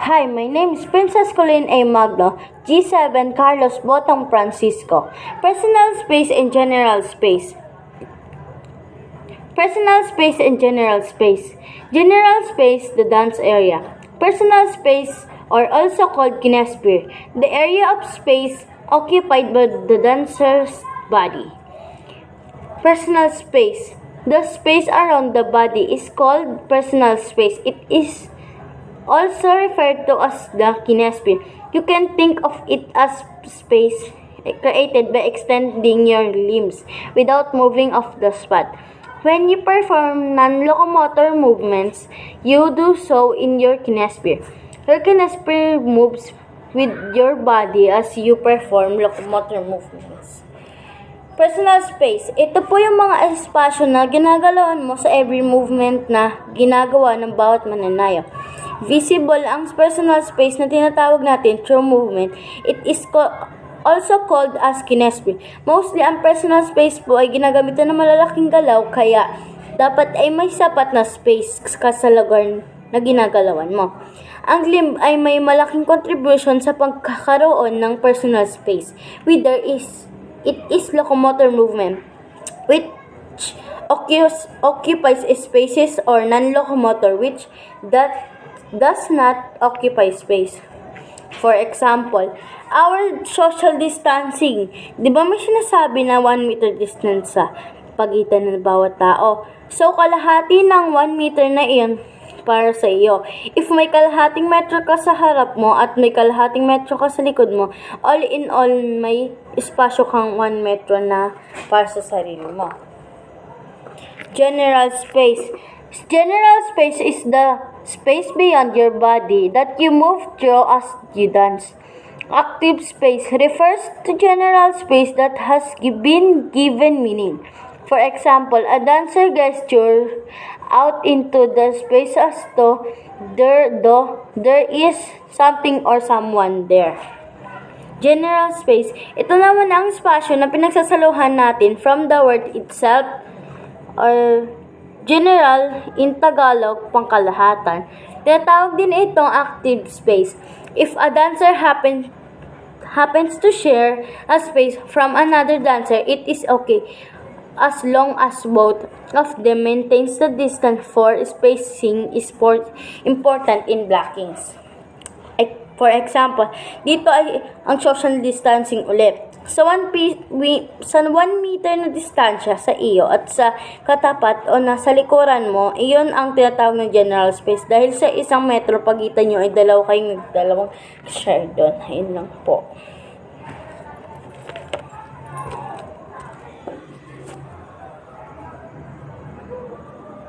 Hi, my name is Princess Colleen A. Magno, G7 Carlos Botong Francisco. Personal space and general space. Personal space and general space. General space, the dance area. Personal space, or also called kinesphere, the area of space occupied by the dancer's body. Personal space. The space around the body is called personal space. It is also referred to as the kinesphere. You can think of it as space created by extending your limbs without moving off the spot. When you perform non-locomotor movements, you do so in your kinesphere. Your kinesphere moves with your body as you perform locomotor movements. Personal space. Ito po yung mga espasyo na ginagalawan mo sa every movement na ginagawa ng bawat mananayaw. Visible ang personal space na tinatawag natin through movement. It is also called as kinesphere. Mostly, ang personal space po ay ginagamitan ng malalaking galaw, kaya dapat ay may sapat na space sa lugar na ginagalawan mo. Ang limb ay may malaking contribution sa pagkakaroon ng personal space. Whether it is locomotor movement, which occupies spaces, or non-locomotor, which does not occupy space. For example, our social distancing. Di ba may sinasabi na 1 meter distance sa pagitan ng bawat tao? So, kalahati ng 1 meter na iyon para sa iyo. If may kalahating metro ka sa harap mo at may kalahating metro ka sa likod mo, all in all, may espasyo kang 1 metro na para sa sarili mo. General space. General space is the space beyond your body that you move through as you dance. Active space refers to general space that has been given meaning. For example, a dancer gestures out into the space as though there is something or someone there. General space. Ito naman ang espasyo na pinagsasaluhan natin from the word itself, or general in Tagalog, pangkalahatan. Tinatawag din itong active space. If a dancer happens to share a space from another dancer, it is okay as long as both of them maintains the distance, for spacing is important in blockings. For example, dito ay ang social distancing ulit. Sa 1 meter na distansya sa iyo at sa katapat o nasa likuran mo, iyon ang tinatawag ng general space. Dahil sa 1 metro pagitan nyo ay dalawang share doon. Ayun lang po.